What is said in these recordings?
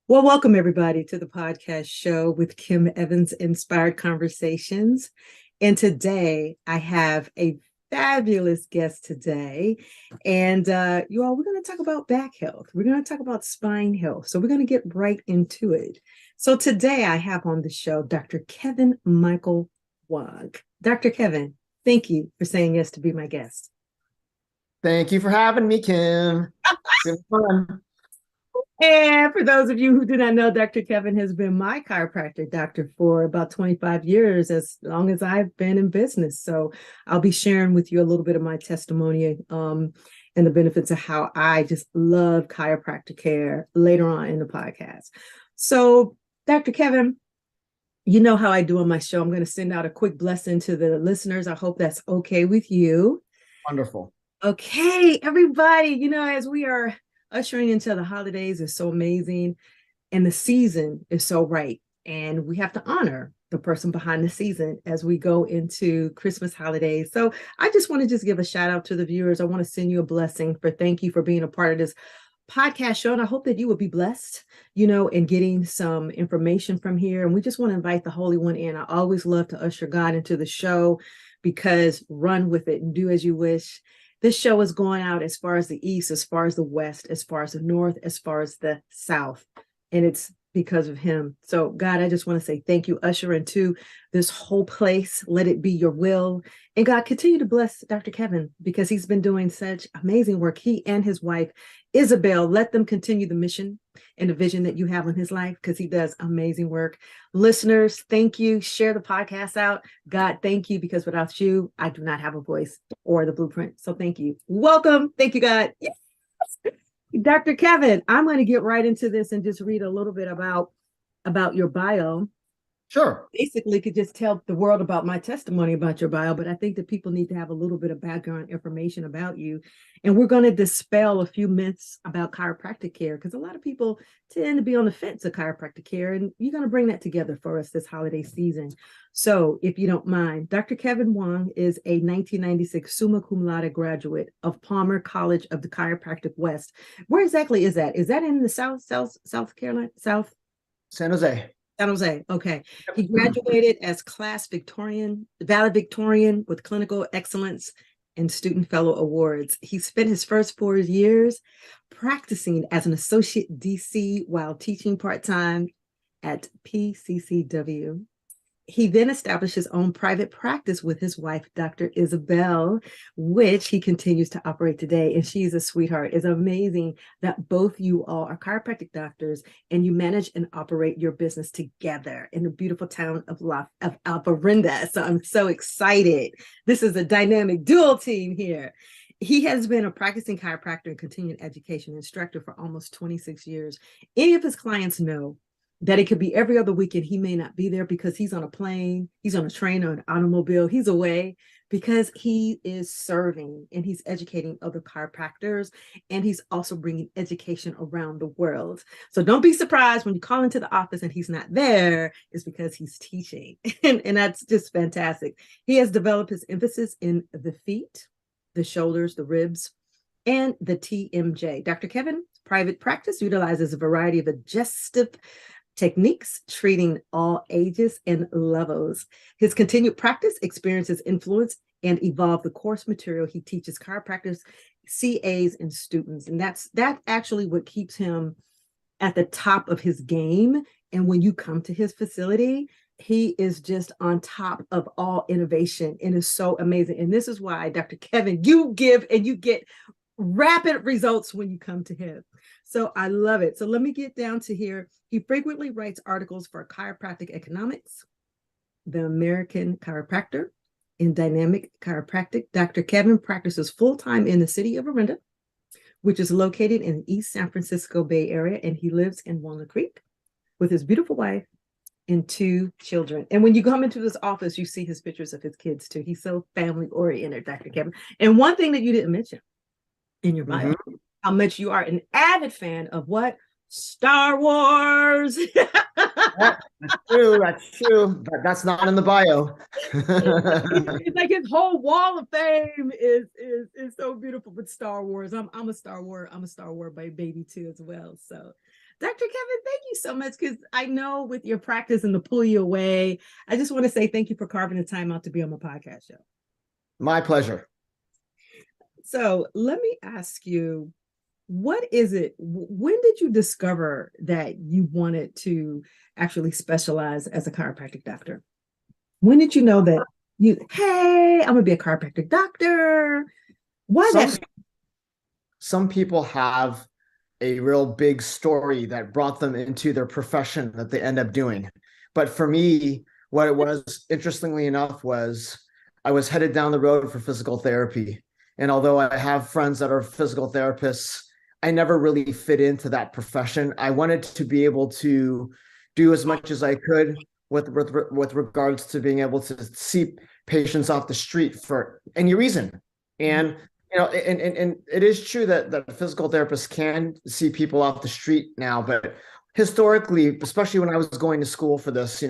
Well, welcome everybody to the podcast show with Kim Evans Inspired Conversations. And today I have a fabulous guest today. And you all, we're going to talk about back health. We're going to talk about spine health. So we're going to get right into it. So today I have on the show Dr. Kevin Michael Wong. Dr. Kevin, thank you for saying yes to be my guest. Thank you for having me, Kim. It's been fun. And for those of you who do not know, Dr. Kevin has been my chiropractic doctor for about 25 years, as long as I've been in business. So I'll be sharing with you a little bit of my testimony and the benefits of how I just love chiropractic care later on in the podcast. So, Dr. Kevin, you know how I do on my show. I'm going to send out a quick blessing to the listeners. I hope that's okay with you. Wonderful. Okay, everybody, as we are ushering into the holidays is so amazing and the season is so right. And we have to honor the person behind the season as we go into Christmas holidays. So I just want to just give a shout out to the viewers. I want to send you a blessing for thank you for being a part of this podcast show. And I hope that you will be blessed, and getting some information from here. And we just want to invite the Holy One in. I always love to usher God into the show because run with it and do as you wish. This show is going out as far as the east, as far as the west, as far as the north, as far as the south. And it's because of him. So, God, I just want to say thank you, usher into this whole place. Let it be your will. And God, continue to bless Dr. Kevin because he's been doing such amazing work. He and his wife, Isabel, let them continue the mission and the vision that you have in his life because he does amazing work. Listeners, thank you. Share the podcast out. God, thank you because without you, I do not have a voice or the blueprint. So thank you. Welcome. Thank you, God. Yes. Dr. Kevin, I'm going to get right into this and just read a little bit about your bio. Sure. Basically could just tell the world about my testimony about your bio, but I think that people need to have a little bit of background information about you. And we're going to dispel a few myths about chiropractic care because a lot of people tend to be on the fence of chiropractic care, and you're going to bring that together for us this holiday season. So if you don't mind, Dr. Kevin Wong is a 1996 summa cum laude graduate of Palmer College of the Chiropractic West. Where exactly is that? Is that in the South Carolina, South? San Jose. San Jose. Okay. He graduated as valedictorian with clinical excellence and student fellow awards. He spent his first 4 years practicing as an associate DC while teaching part-time at PCCW. He then established his own private practice with his wife, Dr. Isabel, which he continues to operate today. And she's a sweetheart. It's amazing that both you all are chiropractic doctors and you manage and operate your business together in the beautiful town of Orinda. So I'm so excited. This is a dynamic dual team here. He has been a practicing chiropractor and continuing education instructor for almost 26 years. Any of his clients know that it could be every other weekend. He may not be there because he's on a plane, he's on a train or an automobile, he's away because he is serving and he's educating other chiropractors, and he's also bringing education around the world. So don't be surprised when you call into the office and he's not there. It's because he's teaching. And that's just fantastic. He has developed his emphasis in the feet, the shoulders, the ribs, and the TMJ. Dr. Kevin's private practice utilizes a variety of adjustive techniques treating all ages and levels. His continued practice, experiences, influence, and evolve the course material he teaches chiropractors, CAs, and students. And that's actually what keeps him at the top of his game. And when you come to his facility, he is just on top of all innovation and is so amazing. And this is why, Dr. Kevin, you give and you get rapid results when you come to him. So I love it. So let me get down to here. He frequently writes articles for Chiropractic Economics, the American Chiropractor, and Dynamic Chiropractic. Dr. Kevin practices full-time in the city of Orinda, which is located in the East San Francisco Bay Area, and he lives in Walnut Creek with his beautiful wife and 2 children. And when you come into this office, you see his pictures of his kids too. He's so family-oriented, Dr. Kevin. And one thing that you didn't mention in your bio, how much you are an avid fan of what? Star Wars. That's true. That's true. But that's not in the bio. It's like his whole wall of fame is so beautiful with Star Wars. I'm a Star Wars baby too as well. So Dr. Kevin, thank you so much, because I know with your practice and to pull you away, I just want to say thank you for carving the time out to be on my podcast show. My pleasure. So let me ask you, what is it? When did you discover that you wanted to actually specialize as a chiropractic doctor? When did you know that hey, I'm gonna be a chiropractic doctor? Why that? Some people have a real big story that brought them into their profession that they end up doing. But for me, what it was, interestingly enough, was I was headed down the road for physical therapy. And although I have friends that are physical therapists, I never really fit into that profession. I wanted to be able to do as much as I could with regards to being able to see patients off the street for any reason. And and it is true that physical therapists can see people off the street now, but historically, especially when I was going to school for this,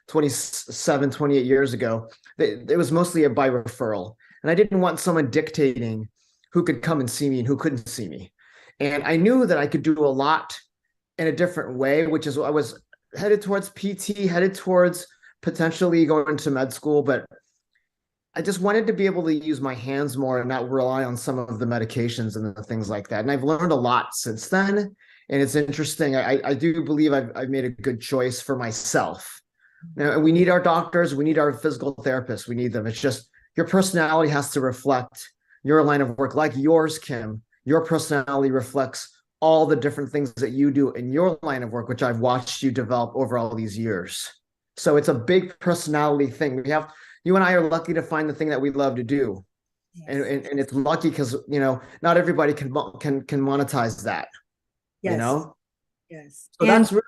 27, 28 years ago, it was mostly by referral. And I didn't want someone dictating who could come and see me and who couldn't see me. And I knew that I could do a lot in a different way, which is I was headed towards PT, headed towards potentially going to med school, but I just wanted to be able to use my hands more and not rely on some of the medications and the things like that. And I've learned a lot since then. And it's interesting. I do believe I've made a good choice for myself. Now, we need our doctors. We need our physical therapists. We need them. It's just your personality has to reflect your line of work, like yours, Kim. Your personality reflects all the different things that you do in your line of work, which I've watched you develop over all these years. So it's a big personality thing. You and I are lucky to find the thing that we love to do. Yes. And it's lucky because, not everybody can monetize that, Yes. Yes. So that's really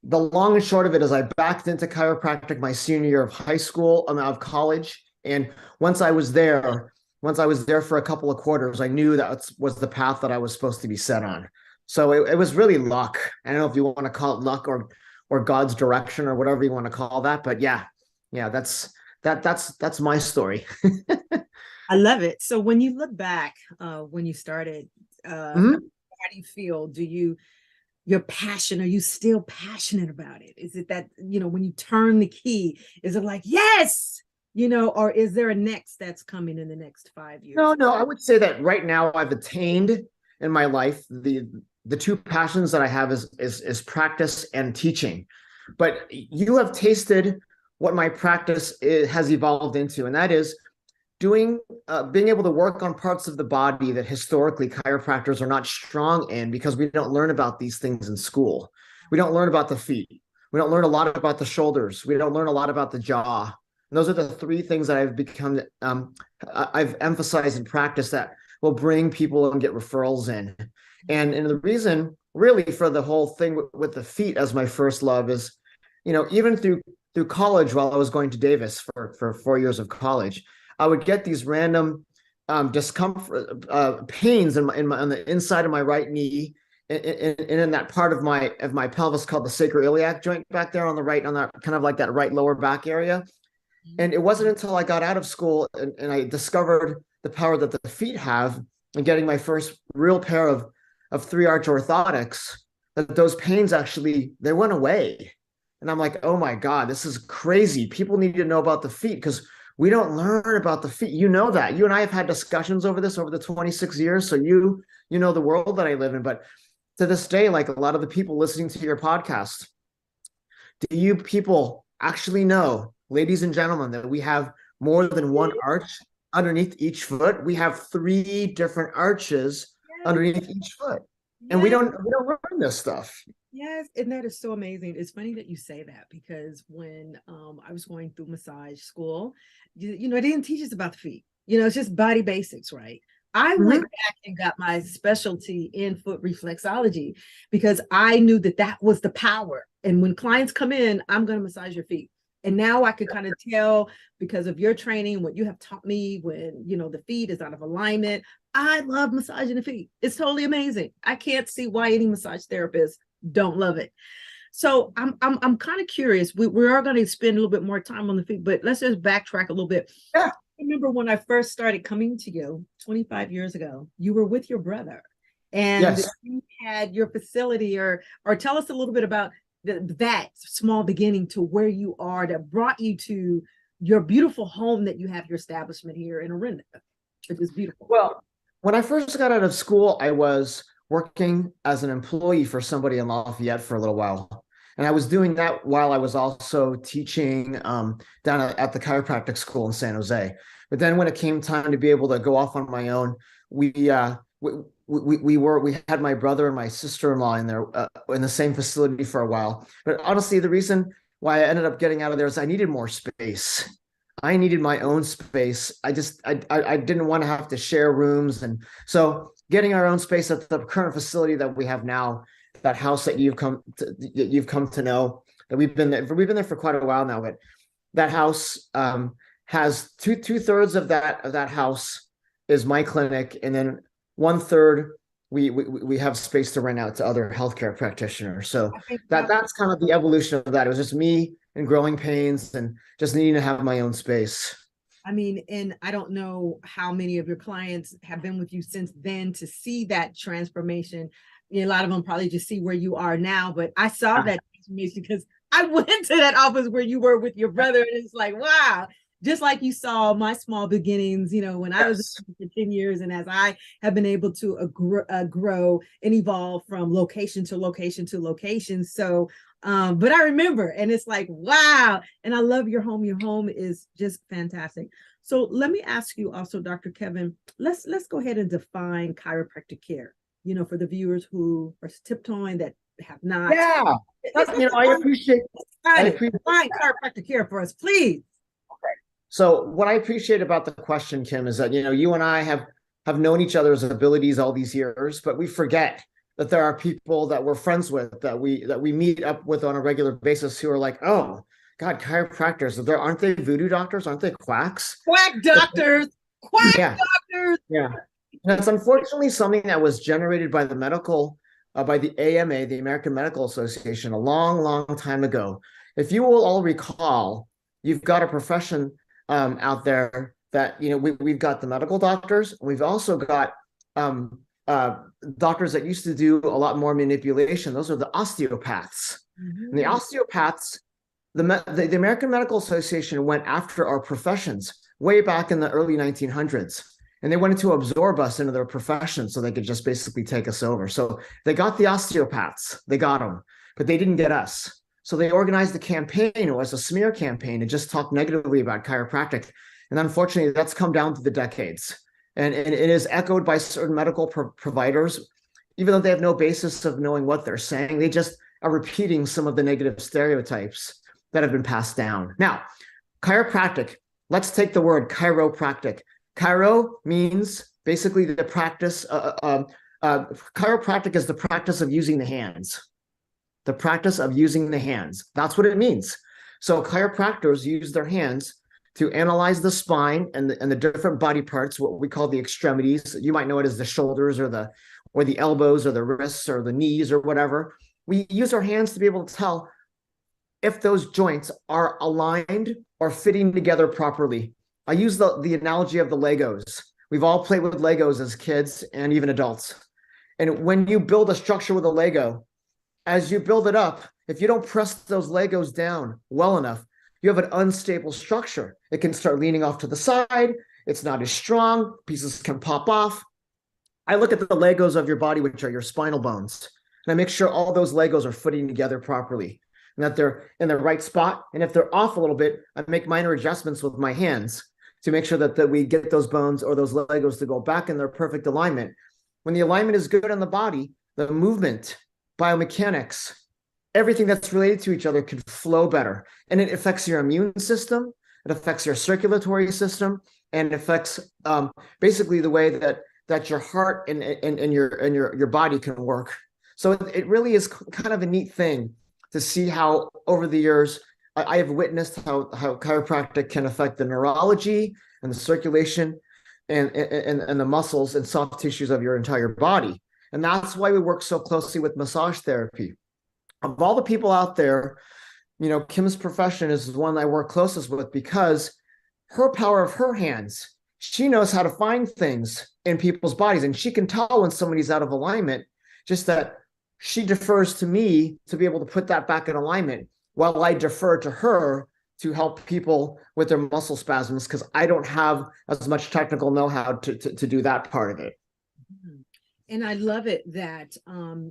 the long and short of it. Is I backed into chiropractic my senior year of high school, of college. And once I was there for a couple of quarters, I knew that was the path that I was supposed to be set on. So it was really luck. I don't know if you want to call it luck or God's direction or whatever you want to call that. But yeah, that's my story. I love it. So when you look back, when you started, how do you feel? Your passion, are you still passionate about it? Is it that, when you turn the key, is it like, yes, or is there a next that's coming in the next 5 years? No, I would say that right now I've attained in my life the two passions that I have is practice and teaching. But you have tasted what my practice has evolved into, and that is being able to work on parts of the body that historically chiropractors are not strong in, because we don't learn about these things in school. We don't learn about the feet. We don't learn a lot about the shoulders. We don't learn a lot about the jaw. And those are the three things that I've emphasized in practice that will bring people and get referrals in. And the reason really for the whole thing with the feet as my first love is, even through college, while I was going to Davis for 4 years of college, I would get these random discomfort, pains on the inside of my right knee, and in that part of my pelvis called the sacroiliac joint back there on the right, on that kind of like that right lower back area. And it wasn't until I got out of school and I discovered the power that the feet have, and getting my first real pair of 3-arch orthotics, that those pains actually, they went away. And I'm like, oh my God, this is crazy. People need to know about the feet because we don't learn about the feet. You know that. You and I have had discussions over this over the 26 years. So you know the world that I live in. But to this day, like a lot of the people listening to your podcast, do you people actually know, ladies and gentlemen, that we have more than one arch underneath each foot? We have 3 different arches underneath each foot. And we don't learn this stuff. Yes, and that is so amazing. It's funny that you say that, because when I was going through massage school, they didn't teach us about the feet. It's just body basics, right? I went back and got my specialty in foot reflexology because I knew that was the power. And when clients come in, I'm going to massage your feet. And now I could kind of tell, because of your training, what you have taught me, when, the feet is out of alignment. I love massaging the feet. It's totally amazing. I can't see why any massage therapist don't love it. So I'm kind of curious. We are going to spend a little bit more time on the feet, but let's just backtrack a little bit. Yeah. I remember when I first started coming to you 25 years ago, you were with your brother. And Yes. you had your facility, or tell us a little bit about that small beginning to where you are that brought you to your beautiful home that you have your establishment here in Orinda. It was beautiful. Well, when I first got out of school, I was working as an employee for somebody in Lafayette for a little while. And I was doing that while I was also teaching down at the chiropractic school in San Jose. But then when it came time to be able to go off on my own, we we had my brother and my sister-in-law in there in the same facility for a while. But honestly, the reason why I ended up getting out of there is I needed more space. I needed my own space. I didn't want to have to share rooms, and so getting our own space at the current facility that we have now, that house that you've come to know, that we've been there for quite a while now. But that house has two-thirds of that house is my clinic, and then 1/3 we have space to rent out to other healthcare practitioners. So I think that's kind of the evolution of that. It was just me and growing pains and just needing to have my own space. I mean, and I don't know how many of your clients have been with you since then to see that transformation. You know, a lot of them probably just see where you are now, but I saw that transformation because I went to that office where you were with your brother, and it's like, wow. Just like you saw my small beginnings, you know, when I was for 10 years, and as I have been able to grow and evolve from location to location to location. So, but I remember, and it's like, wow. And I love your home. Your home is just fantastic. So let me ask you also, Dr. Kevin, let's go ahead and define chiropractic care, you know, for the viewers who are tiptoeing that have not. Yeah, I appreciate. Define chiropractic care for us, please. So what I appreciate about the question, Kim, is that you and I have known each other's abilities all these years, but we forget that there are people that we're friends with, that we meet up with on a regular basis, who are like, oh God, chiropractors, aren't they voodoo doctors? Aren't they quacks? Quack doctors, quack doctors. Yeah. And it's unfortunately something that was generated by by the AMA, the American Medical Association, a long, long time ago. If you will all recall, you've got a profession out there that, we've got the medical doctors. We've also got doctors that used to do a lot more manipulation. Those are the osteopaths. Mm-hmm. And the osteopaths, the American Medical Association went after our professions way back in the early 1900s. And they wanted to absorb us into their profession so they could just basically take us over. So they got the osteopaths, they got them, but they didn't get us. So they organized a campaign. It was a smear campaign to just talk negatively about chiropractic. And unfortunately, that's come down through the decades. And it is echoed by certain medical providers, even though they have no basis of knowing what they're saying. They just are repeating some of the negative stereotypes that have been passed down. Now, chiropractic, let's take the word chiropractic. Chiro means basically the practice. Chiropractic is the practice of using the hands. The practice of using the hands. That's what it means. So chiropractors use their hands to analyze the spine and the different body parts, what we call the extremities. You might know it as the shoulders or the elbows or the wrists or the knees or whatever. We use our hands to be able to tell if those joints are aligned or fitting together properly. I use the analogy of the Legos. We've all played with Legos as kids and even adults. And when you build a structure with a Lego, as you build it up, if you don't press those Legos down well enough, you have an unstable structure. It can start leaning off to the side. It's not as strong. Pieces can pop off. I look at the Legos of your body, which are your spinal bones, and I make sure all those Legos are fitting together properly and that they're in the right spot. And if they're off a little bit, I make minor adjustments with my hands to make sure that we get those bones or those Legos to go back in their perfect alignment. When the alignment is good on the body, the movement, biomechanics, everything that's related to each other can flow better. And it affects your immune system, it affects your circulatory system, and it affects basically the way that your heart and your body can work. So it really is kind of a neat thing to see how over the years I have witnessed how chiropractic can affect the neurology and the circulation and the muscles and soft tissues of your entire body. And that's why we work so closely with massage therapy. Of all the people out there, Kim's profession is the one I work closest with because her power of her hands she knows how to find things in people's bodies, and she can tell when somebody's out of alignment, just that she defers to me to be able to put that back in alignment while I defer to her to help people with their muscle spasms, because I don't have as much technical know-how to do that part of it. And I love it that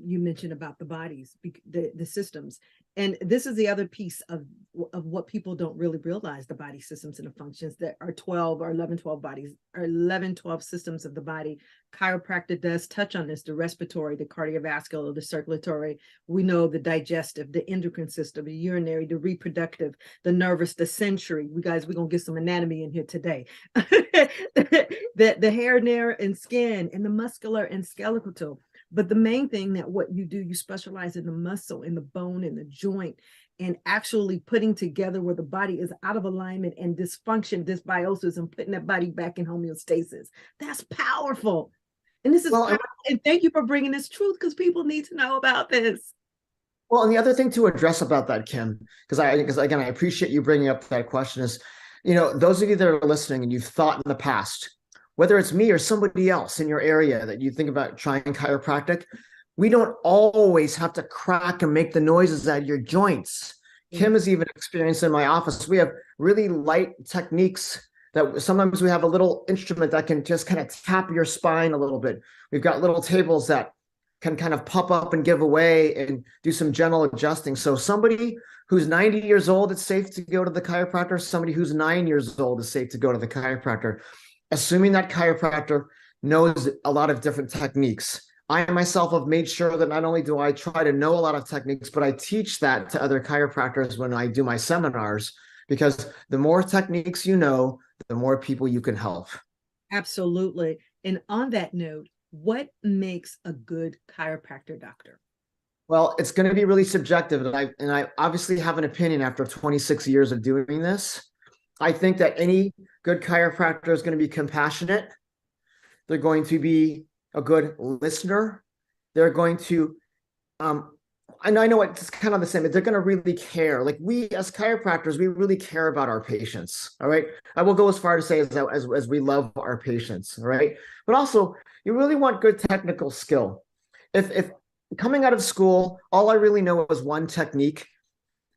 you mentioned about the bodies, the systems. And this is the other piece of what people don't really realize, the body systems and the functions that are 12 or 11, 12 bodies, or 11, 12 systems of the body. Chiropractic does touch on this, the respiratory, the cardiovascular, the circulatory. We know the digestive, the endocrine system, the urinary, the reproductive, the nervous, the sensory. We're going to get some anatomy in here today. the hair, nail, and skin, and the muscular and skeletal. But the main thing that what you do, you specialize in the muscle, in the bone, in the joint, and actually putting together where the body is out of alignment and dysfunction, dysbiosis, and putting that body back in homeostasis. That's powerful. And this is and thank you for bringing this truth, because people need to know about this. Well, and the other thing to address about that, Kim, because again, I appreciate you bringing up that question, is, those of you that are listening and you've thought in the past, whether it's me or somebody else in your area that you think about trying chiropractic, we don't always have to crack and make the noises out of your joints. Kim has even experienced in my office, we have really light techniques that sometimes we have a little instrument that can just kind of tap your spine a little bit. We've got little tables that can kind of pop up and give away and do some gentle adjusting. So somebody who's 90 years old, it's safe to go to the chiropractor. Somebody who's 9 years old is safe to go to the chiropractor, assuming that chiropractor knows a lot of different techniques. I myself have made sure that not only do I try to know a lot of techniques, but I teach that to other chiropractors when I do my seminars, because the more techniques you know, the more people you can help. Absolutely. And on that note, what makes a good chiropractor doctor? Well, it's going to be really subjective, and I obviously have an opinion after 26 years of doing this. I think that any good chiropractor is going to be compassionate. They're going to be a good listener. They're going to, I know it's kind of the same, but they're going to really care. Like, we as chiropractors, we really care about our patients. All right. I will go as far to say as we love our patients. All right. But also, you really want good technical skill. If coming out of school, all I really know is one technique,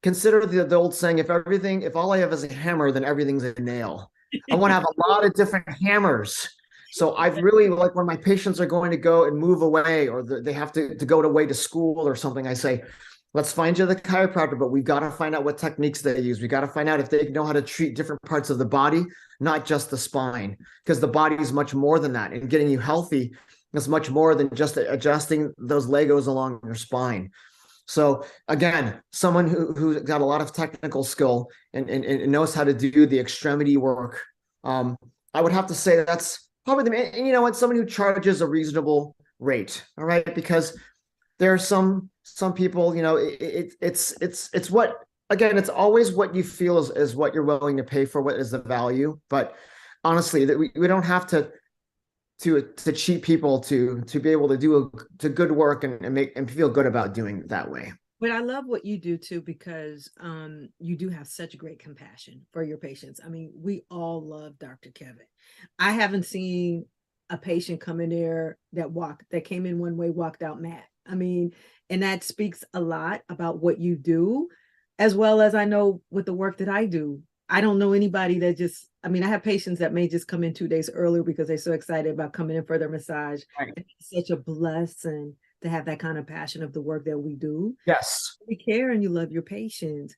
consider the old saying, if all I have is a hammer, then everything's a nail. I want to have a lot of different hammers. So I've really, like, when my patients are going to go and move away, or they have to go away to school or something, I say, let's find you the chiropractor, but we've got to find out what techniques they use. We got to find out if they know how to treat different parts of the body, not just the spine, because the body is much more than that. And getting you healthy is much more than just adjusting those Legos along your spine. So again, someone who's got a lot of technical skill and knows how to do the extremity work, I would have to say that's probably and you know what, someone who charges a reasonable rate. All right, because there are some people, it's what, again, it's always what you feel is what you're willing to pay for, what is the value. But honestly, that we don't have to cheat people to be able to do good work and feel good about doing it that way. But I love what you do too, because you do have such great compassion for your patients. I mean, we all love Dr. Kevin. I haven't seen a patient come in there that came in one way, walked out mad. I mean, and that speaks a lot about what you do, as well as I know with the work that I do. I don't know anybody that I have patients that may just come in 2 days earlier because they're so excited about coming in for their massage. Right. It's such a blessing to have that kind of passion of the work that we do. Yes. You care and you love your patients.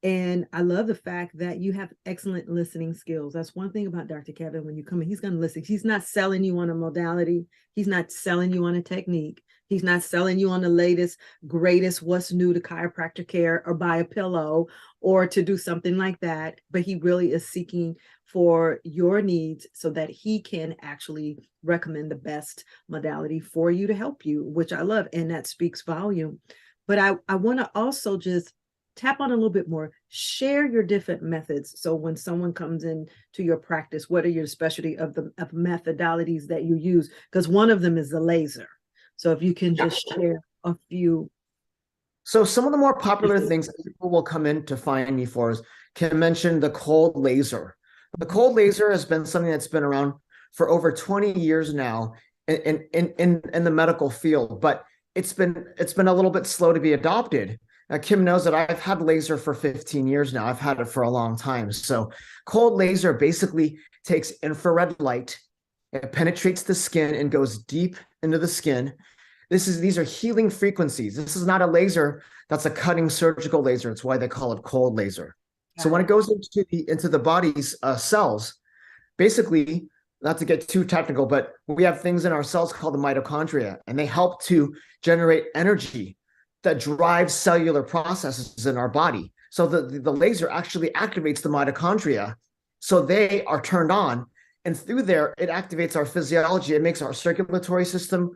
And I love the fact that you have excellent listening skills. That's one thing about Dr. Kevin. When you come in, he's going to listen. He's not selling you on a modality. He's not selling you on a technique. He's not selling you on the latest, greatest, what's new to chiropractic care, or buy a pillow or to do something like that. But he really is seeking for your needs so that he can actually recommend the best modality for you to help you, which I love. And that speaks volume. But I want to also just tap on a little bit more, share your different methods. So when someone comes in to your practice, what are your specialty of methodologies that you use? Because one of them is the laser. So if you can just share a few. So some of the more popular things that people will come in to find me for is, Kim mentioned the cold laser. The cold laser has been something that's been around for over 20 years now in the medical field, but it's been a little bit slow to be adopted. Kim knows that I've had laser for 15 years now. I've had it for a long time. So cold laser basically takes infrared light, it penetrates the skin and goes deep into the skin. These are healing frequencies. This is not a laser that's a cutting surgical laser. It's why they call it cold laser. So when it goes into the body's cells, basically, not to get too technical, but we have things in our cells called the mitochondria, and they help to generate energy that drives cellular processes in our body. So the laser actually activates the mitochondria, so they are turned on, and through there, it activates our physiology. It makes our circulatory system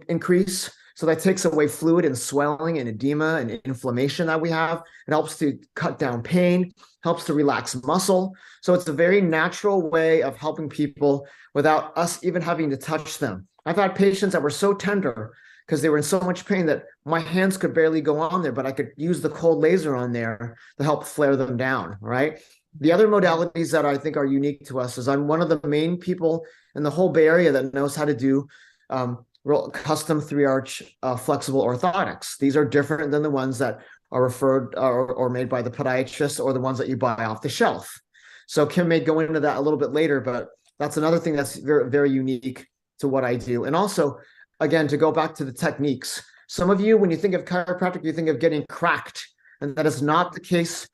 increase. So that takes away fluid and swelling and edema and inflammation that we have. It helps to cut down pain, helps to relax muscle. So it's a very natural way of helping people without us even having to touch them. I've had patients that were so tender because they were in so much pain that my hands could barely go on there, but I could use the cold laser on there to help flare them down, right? The other modalities that I think are unique to us is I'm one of the main people in the whole Bay Area that knows how to do custom 3-arch flexible orthotics. These are different than the ones that are referred or made by the podiatrist or the ones that you buy off the shelf. So Kim may go into that a little bit later, but that's another thing that's very, very unique to what I do. And also, again, to go back to the techniques, some of you, when you think of chiropractic, you think of getting cracked, and that is not the case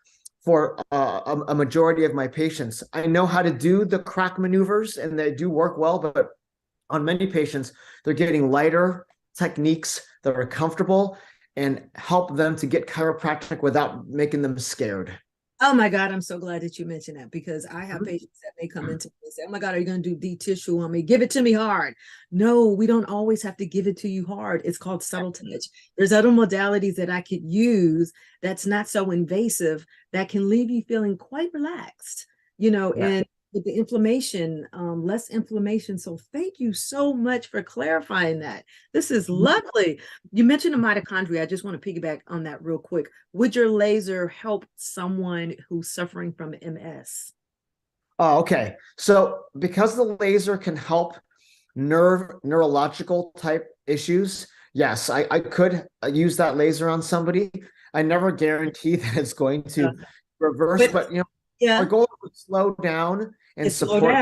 for a majority of my patients. I know how to do the crack maneuvers, and they do work well, but on many patients, they're getting lighter techniques that are comfortable and help them to get chiropractic without making them scared. Oh my God, I'm so glad that you mentioned that, because I have patients that may come into me and say, oh my God, are you going to do deep tissue on me? Give it to me hard. No, we don't always have to give it to you hard. It's called subtle touch. There's other modalities that I could use that's not so invasive that can leave you feeling quite relaxed, and with the inflammation, less inflammation. So thank you so much for clarifying that. This is lovely. You mentioned the mitochondria. I just want to piggyback on that real quick. Would your laser help someone who's suffering from MS? Oh, okay. So because the laser can help neurological type issues, yes, I could use that laser on somebody. I never guarantee that it's going to reverse, but our goal is to slow down and support.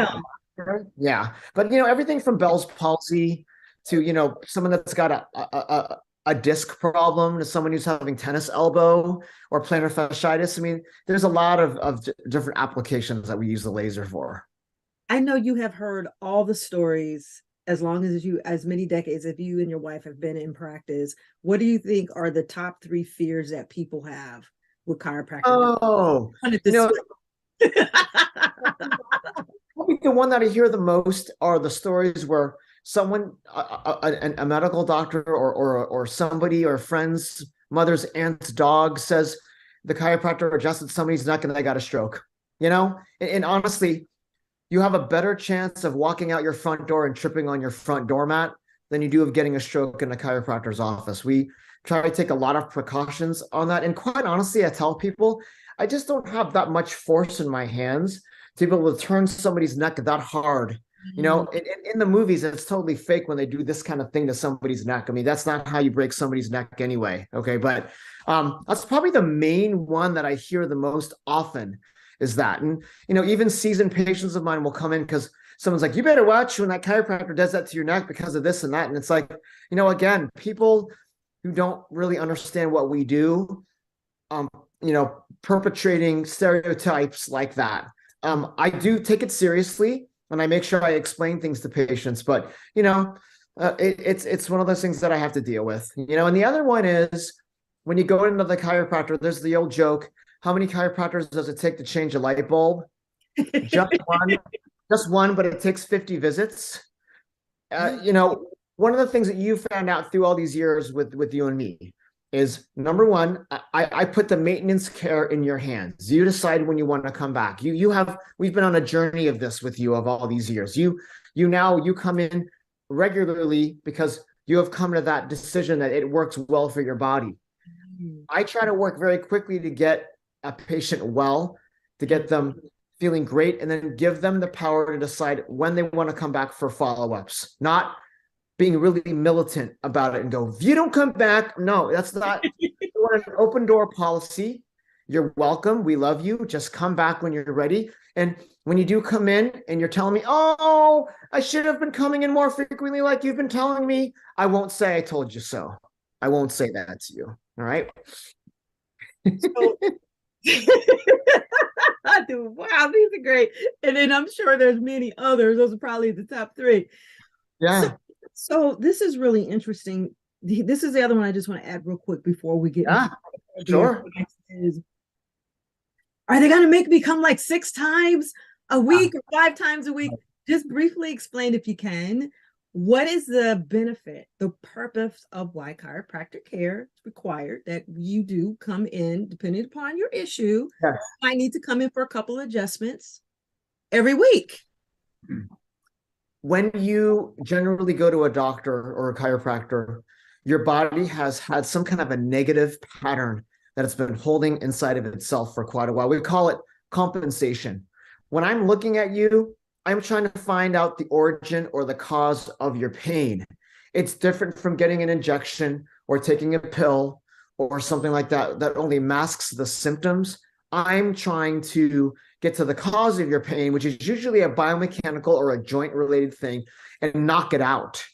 Yeah. But everything from Bell's palsy to someone that's got a disc problem to someone who's having tennis elbow or plantar fasciitis. I mean, there's a lot of different applications that we use the laser for. I know you have heard all the stories as many decades as you and your wife have been in practice. What do you think are the top 3 fears that people have with chiropractic? Oh, probably the one that I hear the most are the stories where someone, a medical doctor or somebody or friend's mother's aunt's dog says the chiropractor adjusted somebody's neck and they got a stroke. And honestly, you have a better chance of walking out your front door and tripping on your front doormat than you do of getting a stroke in a chiropractor's office. We try to take a lot of precautions on that. And quite honestly, I tell people, I just don't have that much force in my hands to be able to turn somebody's neck that hard. In the movies, it's totally fake when they do this kind of thing to somebody's neck. I mean, that's not how you break somebody's neck anyway. Okay. But that's probably the main one that I hear the most often is that. And, even seasoned patients of mine will come in because someone's like, you better watch when that chiropractor does that to your neck because of this and that. And it's like, again, people who don't really understand what we do, perpetrating stereotypes like that. I do take it seriously and I make sure I explain things to patients, but it's one of those things that I have to deal with, and the other one is when you go into the chiropractor, there's the old joke, how many chiropractors does it take to change a light bulb? Just one, but it takes 50 visits. One of the things that you found out through all these years with you and me is number one, I put the maintenance care in your hands. You decide when you want to come back. We've been on a journey of this with you of all these years. You come in regularly because you have come to that decision that it works well for your body. I try to work very quickly to get a patient well, to get them feeling great, and then give them the power to decide when they want to come back for follow-ups, not being really militant about it and go, if you don't come back, no, that's not. We want an open door policy. You're welcome. We love you. Just come back when you're ready. And when you do come in and you're telling me, oh, I should have been coming in more frequently like you've been telling me, I won't say I told you so. I won't say that to you. All right. So, wow, these are great. And then I'm sure there's many others. Those are probably the top three. Yeah. So this is really interesting. This is the other one I just want to add real quick before we get sure. Are they going to make me come like 6 times a week or 5 times a week? Just briefly explain, if you can, what is the benefit, the purpose of why chiropractic care is required, that you do come in, depending upon your issue. Yes. I need to come in for a couple of adjustments every week. When you generally go to a doctor or a chiropractor, your body has had some kind of a negative pattern that it's been holding inside of itself for quite a while. We call it compensation. When I'm looking at you, I'm trying to find out the origin or the cause of your pain. It's different from getting an injection or taking a pill or something like that that only masks the symptoms. I'm trying to get to the cause of your pain, which is usually a biomechanical or a joint related thing, and knock it out.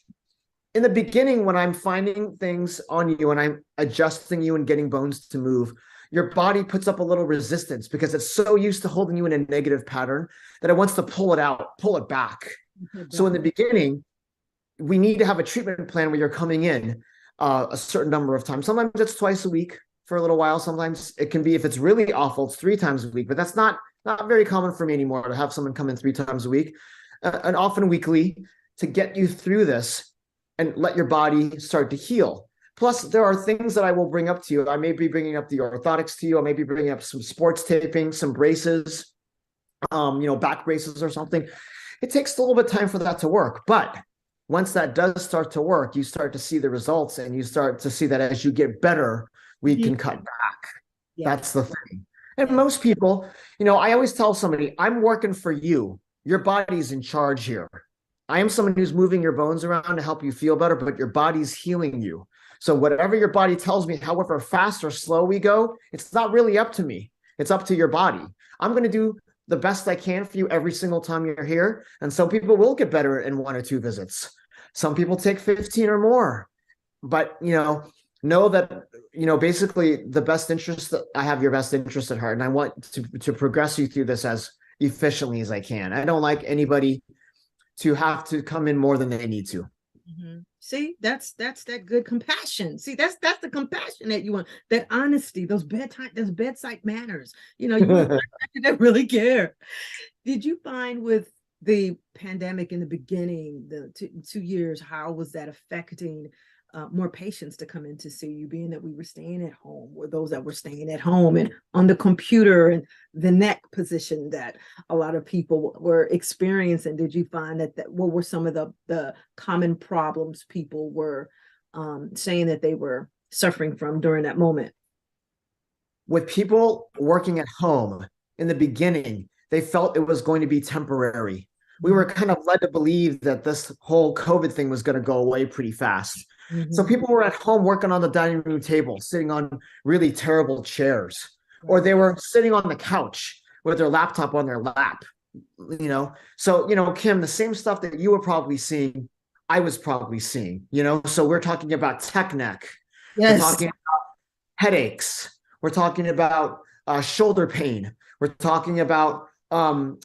In the beginning, when I'm finding things on you and I'm adjusting you and getting bones to move, your body puts up a little resistance because it's so used to holding you in a negative pattern that it wants to pull it out, pull it back. So in the beginning, we need to have a treatment plan where you're coming in a certain number of times. Sometimes it's twice a week for a little while. Sometimes it can be, if it's really awful, it's 3 times a week, but that's not very common for me anymore to have someone come in 3 times a week, and often weekly, to get you through this and let your body start to heal. Plus, there are things that I will bring up to you. I may be bringing up the orthotics to you. I may be bringing up some sports taping, some braces, back braces or something. It takes a little bit of time for that to work. But once that does start to work, you start to see the results, and you start to see that as you get better, we can cut back. Yeah. That's the thing. And most people, I always tell somebody, I'm working for you. Your body's in charge here. I am someone who's moving your bones around to help you feel better, but your body's healing you. So whatever your body tells me, however fast or slow we go, it's not really up to me. It's up to your body. I'm going to do the best I can for you every single time you're here. And some people will get better in 1 or 2 visits. Some people take 15 or more. But, know that, basically the best interest, that I have your best interest at heart. And I want to progress you through this as efficiently as I can. I don't like anybody to have to come in more than they need to. Mm-hmm. See, that's that good compassion. See, that's the compassion that you want, that honesty, those bedside manners. You want that really care. Did you find with the pandemic in the beginning, the 2 years, how was that affecting more patients to come in to see you, being that we were staying at home, or those that were staying at home and on the computer and the neck position that a lot of people were experiencing? Did you find that what were some of the common problems people were saying that they were suffering from during that moment? With people working at home in the beginning, they felt it was going to be temporary. We were kind of led to believe that this whole COVID thing was going to go away pretty fast. Mm-hmm. So people were at home working on the dining room table, sitting on really terrible chairs, or they were sitting on the couch with their laptop on their lap, So, Kim, the same stuff that you were probably seeing, I was probably seeing, So we're talking about tech neck. Yes. We're talking about headaches. We're talking about shoulder pain. We're talking about elbow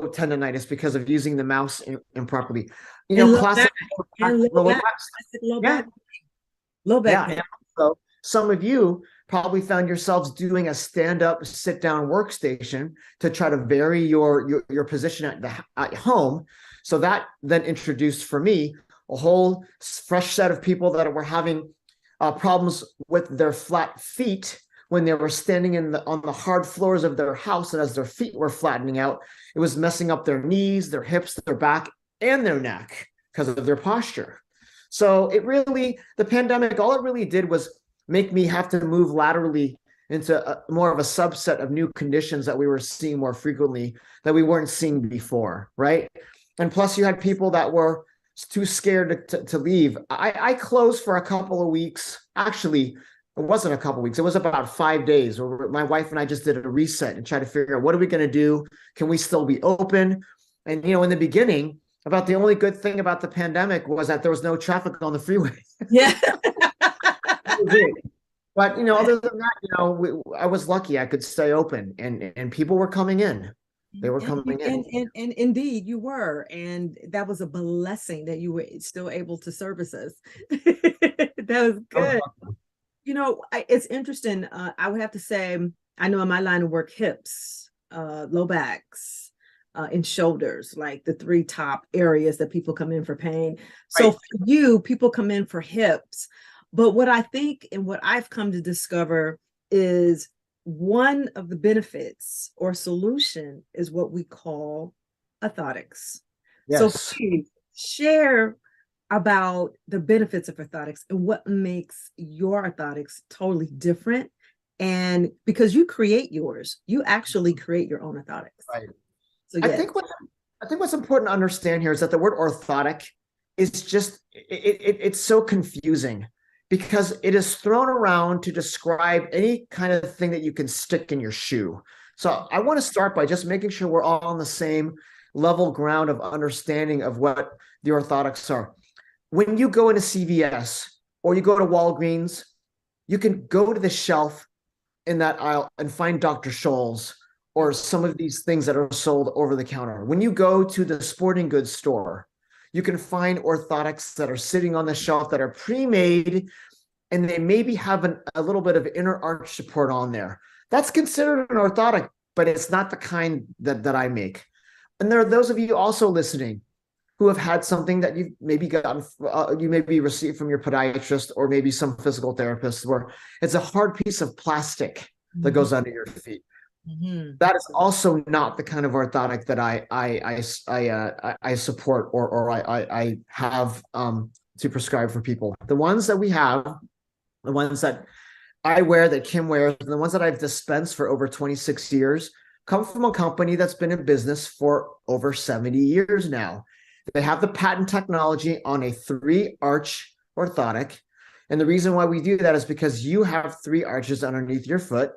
tendonitis because of using the mouse improperly. Classic low back. Yeah. So some of you probably found yourselves doing a stand-up, sit-down workstation to try to vary your position at home. So that then introduced for me a whole fresh set of people that were having problems with their flat feet when they were standing on the hard floors of their house, and as their feet were flattening out, it was messing up their knees, their hips, their back, and their neck because of their posture. So the pandemic, all it really did was make me have to move laterally into more of a subset of new conditions that we were seeing more frequently that we weren't seeing before, right? And plus, you had people that were too scared to leave. I closed for a couple of weeks. Actually, it wasn't a couple of weeks. It was about 5 days where my wife and I just did a reset and tried to figure out what are we going to do? Can we still be open? And, in the beginning, about the only good thing about the pandemic was that there was no traffic on the freeway. Yeah. But, other than that, I was lucky I could stay open and people were coming in. They were coming in. And indeed you were. And that was a blessing that you were still able to service us. That was good. It's interesting. I would have to say, I know in my line of work, hips, low backs, and shoulders, like the three top areas that people come in for pain. So for you, people come in for hips. But what I think and what I've come to discover is one of the benefits or solution is what we call orthotics. Yes. So please share about the benefits of orthotics and what makes your orthotics totally different. And because you create yours, you actually create your own orthotics. Right. So I think what's important to understand here is that the word orthotic is just it's so confusing because it is thrown around to describe any kind of thing that you can stick in your shoe. So I want to start by just making sure we're all on the same level ground of understanding of what the orthotics are. When you go into CVS or you go to Walgreens, you can go to the shelf in that aisle and find Dr. Scholl's or some of these things that are sold over the counter. When you go to the sporting goods store, you can find orthotics that are sitting on the shelf that are pre-made, and they maybe have a little bit of inner arch support on there. That's considered an orthotic, but it's not the kind that I make. And there are those of you also listening who have had something that you've maybe gotten, you maybe received from your podiatrist or maybe some physical therapist, where it's a hard piece of plastic that goes under your feet. Mm-hmm. That is also not the kind of orthotic that I support or I have to prescribe for people. The ones that we have, the ones that I wear, that Kim wears, and the ones that I've dispensed for over 26 years come from a company that's been in business for over 70 years now. They have the patent technology on a 3-arch orthotic. And the reason why we do that is because you have 3 arches underneath your foot.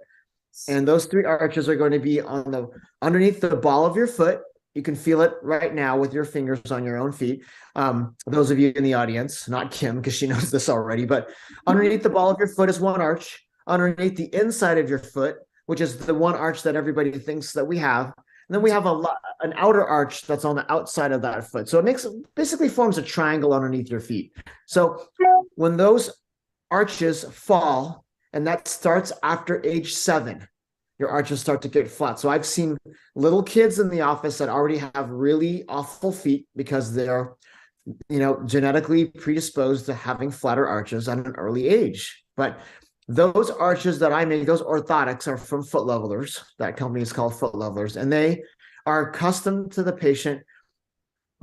And those 3 arches are going to be underneath the ball of your foot. You can feel it right now with your fingers on your own feet. Those of you in the audience, not Kim, because she knows this already, but underneath the ball of your foot is 1 arch. Underneath the inside of your foot, which is the 1 arch that everybody thinks that we have. And then we have an outer arch that's on the outside of that foot. So it basically forms a triangle underneath your feet. So when those arches fall, and that starts after age 7, your arches start to get flat. So I've seen little kids in the office that already have really awful feet because they're, genetically predisposed to having flatter arches at an early age. But those arches that I make, those orthotics, are from Foot Levelers. That company is called Foot Levelers, and they are custom to the patient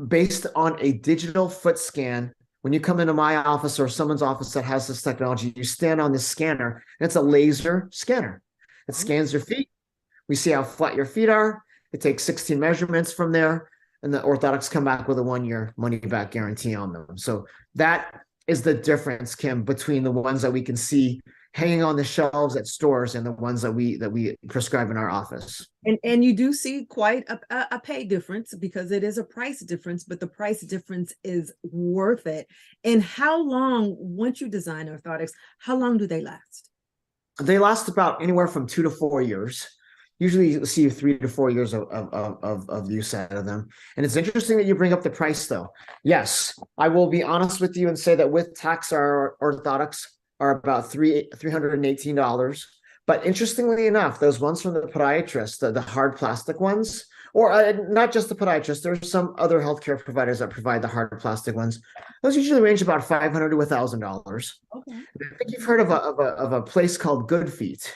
based on a digital foot scan. When you come into my office or someone's office that has this technology, you stand on this scanner, and it's a laser scanner. It scans your feet. We see how flat your feet are. It takes 16 measurements from there, and the orthotics come back with a 1-year money-back guarantee on them. So that is the difference, Kim, between the ones that we can see hanging on the shelves at stores and the ones that we prescribe in our office. And you do see quite a pay difference because it is a price difference, but the price difference is worth it. And how long, once you design orthotics, how long do they last? They last about anywhere from 2 to 4 years. Usually you see 3 to 4 years of use out of them. And it's interesting that you bring up the price, though. Yes, I will be honest with you and say that with tax, our orthotics are about $318. But interestingly enough, those ones from the podiatrist, the hard plastic ones, or not just the podiatrist, there's some other healthcare providers that provide the hard plastic ones. Those usually range about $500 to $1,000. Okay. I think you've heard of a place called Good Feet.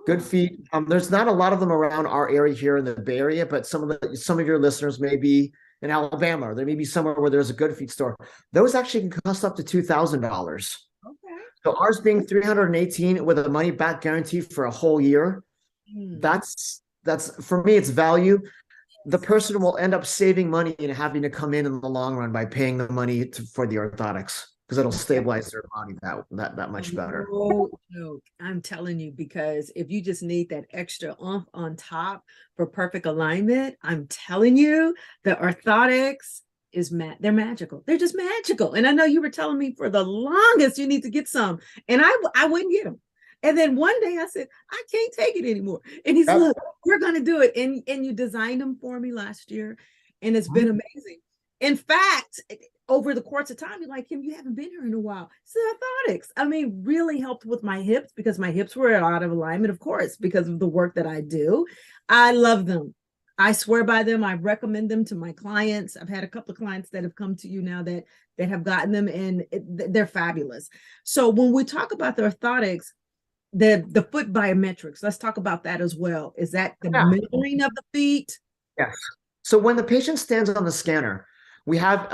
Good Feet. There's not a lot of them around our area here in the Bay Area, but some of your listeners may be in Alabama, or there may be somewhere where there's a Good Feet store. Those actually can cost up to $2,000. Okay. So ours being 318 with a money back guarantee for a whole year, Mm. that's for me, it's value. The person will end up saving money and having to come in the long run by paying the money for the orthotics because it'll stabilize their body that much better. No joke. I'm telling you, because if you just need that extra oomph on top for perfect alignment, I'm telling you, the orthotics they're magical. They're just magical. And I know you were telling me for the longest you need to get some, and I wouldn't get them. And then one day I said, I can't take it anymore. And he said, Yep. look, we're gonna do it. And you designed them for me last year, and it's been amazing. In fact, over the course of time, you're like, Kim, you haven't been here in a while. So orthotics, I mean, really helped with my hips because my hips were out of alignment, of course, because of the work that I do. I love them. I swear by them. I recommend them to my clients. I've had a couple of clients that have come to you now that have gotten them, and they're fabulous. So when we talk about the orthotics, the foot biometrics, let's talk about that as well. Is that the measuring of the feet? Yes. So when the patient stands on the scanner, we have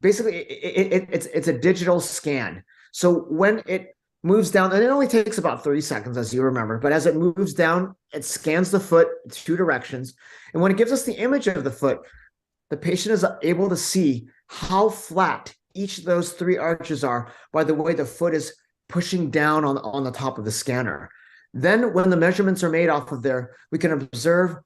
basically it's a digital scan. So when it moves down, and it only takes about 30 seconds, as you remember, but as it moves down, it scans the foot two directions. And when it gives us the image of the foot, the patient is able to see how flat each of those three arches are by the way the foot is pushing down on the top of the scanner. Then when the measurements are made off of there, we can observe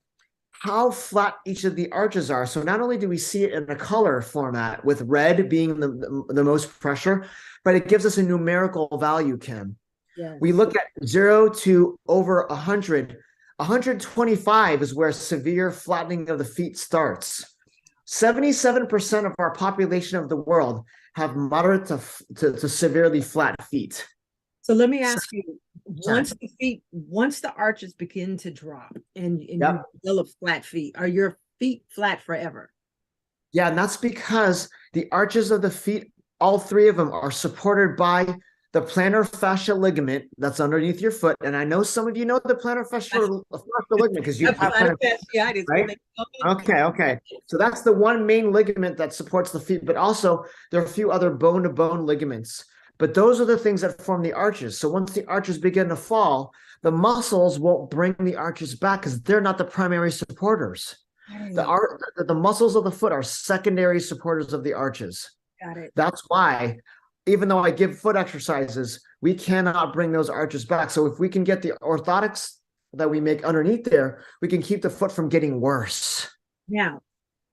how flat each of the arches are. So not only do we see it in a color format with red being the most pressure, but it gives us a numerical value, Kim. Yes. We look at 0 to over 100. 125 is where severe flattening of the feet starts. 77% of our population of the world have moderate to severely flat feet. So let me ask you, once the arches begin to drop and you develop flat feet, are your feet flat forever? Yeah, and that's because the arches of the feet, all three of them, are supported by the plantar fascia ligament that's underneath your foot. And I know some of you know the plantar fascia ligament because you have plantar fasciitis, right? Okay. So that's the one main ligament that supports the feet, but also there are a few other bone-to-bone ligaments. But those are the things that form the arches. So once the arches begin to fall, the muscles won't bring the arches back because they're not the primary supporters. The muscles of the foot are secondary supporters of the arches. Got it. That's why, even though I give foot exercises, we cannot bring those arches back. So if we can get the orthotics that we make underneath there, we can keep the foot from getting worse. Now,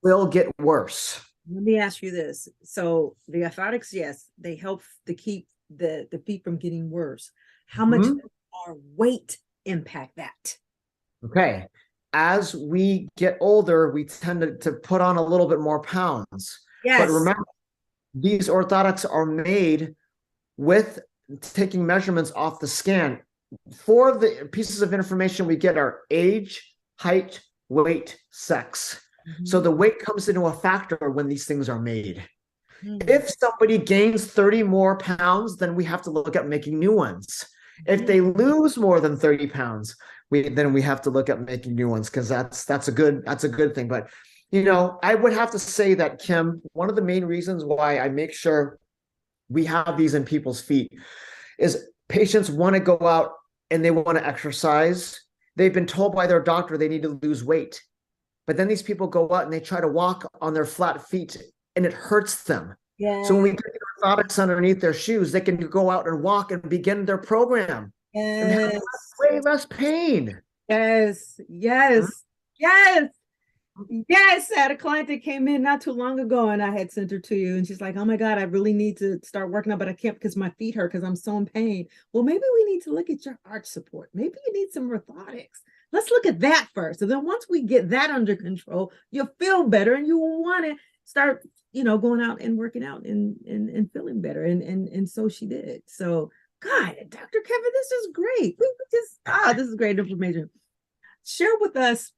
will get worse. Let me ask you this. So the orthotics, yes, they help to keep the feet from getting worse. How much does our weight impact that? Okay. As we get older, we tend to put on a little bit more pounds. Yes. But remember, these orthotics are made with taking measurements off the scan. 4 of the pieces of information we get are age, height, weight, sex. So the weight comes into a factor when these things are made. If somebody gains 30 more pounds, then we have to look at making new ones. If they lose more than 30 pounds, then we have to look at making new ones because that's a good thing. But I would have to say that, Kim, one of the main reasons why I make sure we have these in people's feet is patients want to go out and they want to exercise. They've been told by their doctor they need to lose weight. But then these people go out and they try to walk on their flat feet and it hurts them. Yeah. So when we get orthotics underneath their shoes, they can go out and walk and begin their program. Yes. And have way less pain. Yes. I had a client that came in not too long ago and I had sent her to you and she's like, oh my God, I really need to start working out, but I can't because my feet hurt because I'm so in pain. Well, maybe we need to look at your arch support. Maybe you need some orthotics. Let's look at that first. And then once we get that under control, you'll feel better and you will want to start, going out and working out and feeling better. And so she did. So, God, Dr. Kevin, this is great. This is great information. Share with us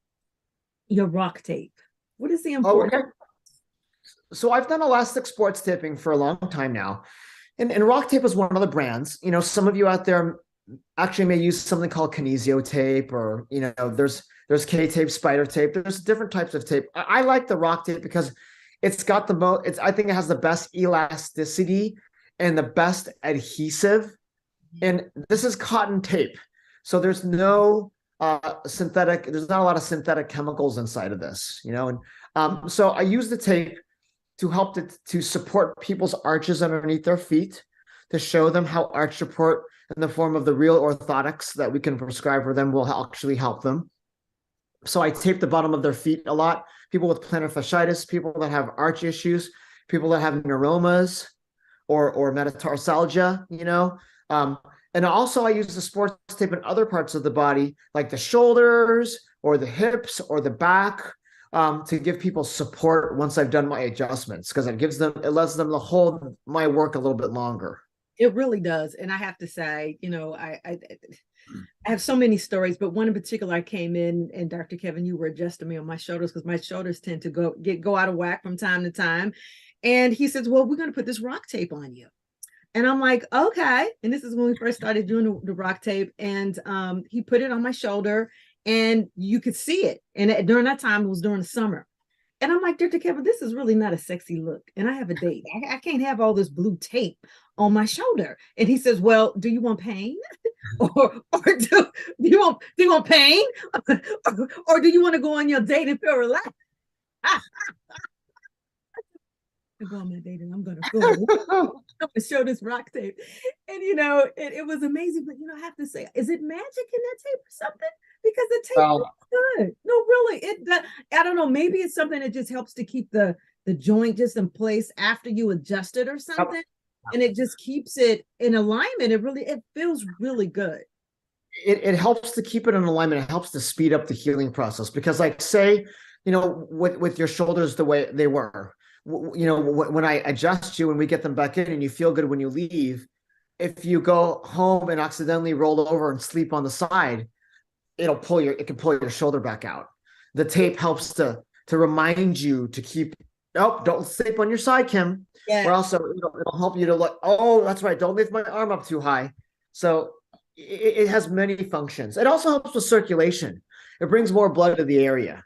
your rock tape. What is the importance? Okay. So I've done elastic sports taping for a long time now. And rock tape is one of the brands. Some of you out there actually may use something called kinesio tape, or there's K-tape, spider tape. There's different types of tape. I like the rock tape because it's got I think it has the best elasticity and the best adhesive And this is cotton tape. So there's no synthetic, there's not a lot of synthetic chemicals inside of this, you know. And so I use the tape to help to support people's arches underneath their feet, to show them how arch support in the form of the real orthotics that we can prescribe for them will actually help them. So I tape the bottom of their feet a lot. People with plantar fasciitis, people that have arch issues, people that have neuromas or metatarsalgia, you know. And also I use the sports tape in other parts of the body, like the shoulders or the hips or the back, to give people support once I've done my adjustments, because it lets them to hold my work a little bit longer. It really does. And I have to say, you know, I have so many stories, but one in particular, I came in and Dr. Kevin, you were adjusting me on my shoulders because my shoulders tend to go out of whack from time to time. And he says, well, we're going to put this rock tape on you. And I'm like, okay. And this is when we first started doing the rock tape. And he put it on my shoulder and you could see it. And during that time, it was during the summer. And I'm like, Dr. Kevin, this is really not a sexy look. And I have a date. I can't have all this blue tape on my shoulder. And he says, well, do you want pain? or do you want pain? or do you want to go on your date and feel relaxed? To go on my date and I'm going to go. I'm going to show this rock tape. And, you know, it was amazing. But, you know, I have to say, is it magic in that tape or something? Because the tape is good. No, really. I don't know. Maybe it's something that just helps to keep the joint just in place after you adjust it or something. And it just keeps it in alignment. It feels really good. It helps to keep it in alignment. It helps to speed up the healing process, because, like, say, you know, with your shoulders the way they were, you know, when I adjust you and we get them back in and you feel good when you leave, if you go home and accidentally roll over and sleep on the side, it can pull your shoulder back out. The tape helps to remind you to keep, don't sleep on your side, Kim. Yeah. Or also it'll help you to look, oh, that's right, don't lift my arm up too high. So it has many functions. It also helps with circulation. It brings more blood to the area.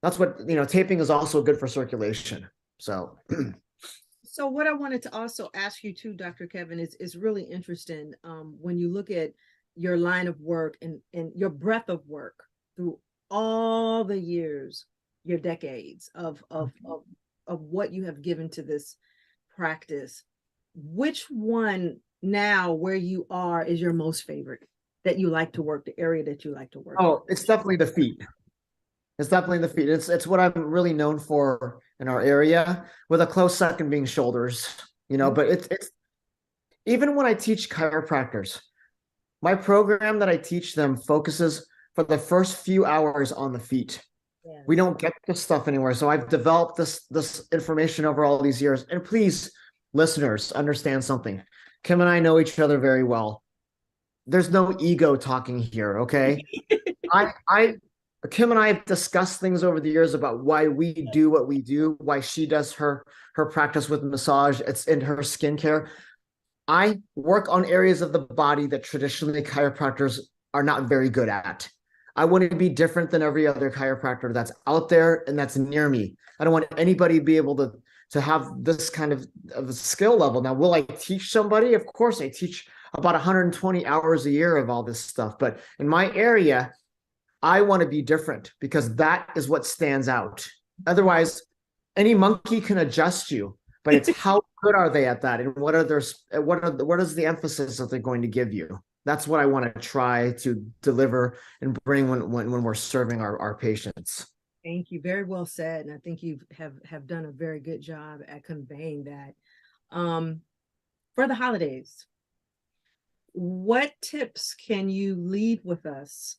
That's what, you know, taping is also good for circulation. So so what I wanted to also ask you too, Dr. Kevin, is really interesting when you look at your line of work and your breadth of work through all the years, your decades of what you have given to this practice. Which one now where you are is your most favorite that you like to work, the area that you like to work? Oh, it's definitely the feet. It's definitely the feet. It's what I'm really known for in our area, with a close second being shoulders, you know. But it's even when I teach chiropractors, my program that I teach them focuses for the first few hours on the feet. Yes. We don't get this stuff anywhere. So I've developed this information over all these years. And please, listeners, understand something. Kim and I know each other very well. There's no ego talking here, okay? Kim and I have discussed things over the years about why we do what we do, why she does her practice with massage. It's in her skincare. I work on areas of the body that traditionally chiropractors are not very good at. I want to be different than every other chiropractor that's out there and that's near me. I don't want anybody to be able to have this kind of a skill level. Now, will I teach somebody? Of course, I teach about 120 hours a year of all this stuff. But in my area, I want to be different, because that is what stands out. Otherwise, any monkey can adjust you, but it's how good are they at that, and what is the emphasis that they're going to give you? That's what I want to try to deliver and bring when we're serving our patients. Thank you. Very well said. And I think you have done a very good job at conveying that. For the holidays, what tips can you leave with us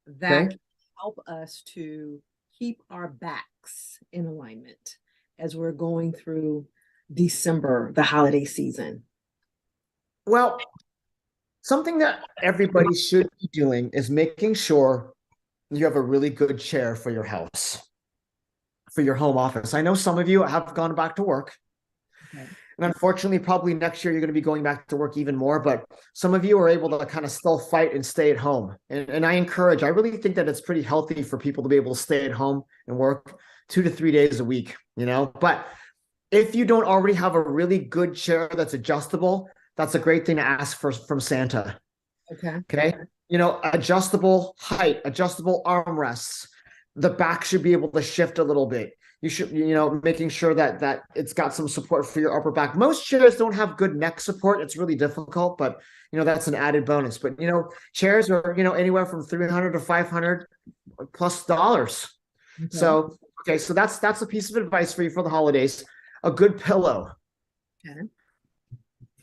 that can help us to keep our backs in alignment as we're going through December, the holiday season? Well, something that everybody should be doing is making sure you have a really good chair for your house, for your home office. I know some of you have gone back to work. Okay. And unfortunately, probably next year, you're going to be going back to work even more. But some of you are able to kind of still fight and stay at home. And I really think that it's pretty healthy for people to be able to stay at home and work 2 to 3 days a week, you know. But if you don't already have a really good chair that's adjustable, That's a great thing to ask for from Santa. Okay. Okay. You know, adjustable height, adjustable armrests. The back should be able to shift a little bit. You should, you know, making sure that it's got some support for your upper back. Most chairs don't have good neck support. It's really difficult, but you know, that's an added bonus. But you know, chairs are, you know, anywhere from 300 to 500 plus dollars. Okay. So, okay, so that's a piece of advice for you for the holidays. A good pillow. Okay.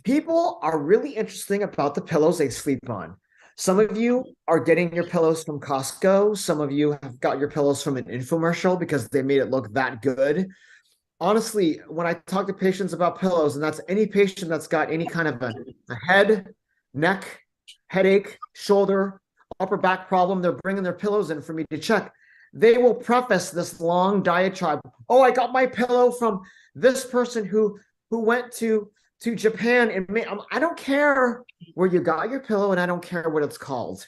People are really interesting about the pillows they sleep on. Some of you are getting your pillows from Costco. Some of you have got your pillows from an infomercial because they made it look that good. Honestly, when I talk to patients about pillows, and that's any patient that's got any kind of a head, neck, headache, shoulder, upper back problem, they're bringing their pillows in for me to check. They will preface this long diatribe. Oh, I got my pillow from this person who went to Japan and I don't care where you got your pillow and I don't care what it's called.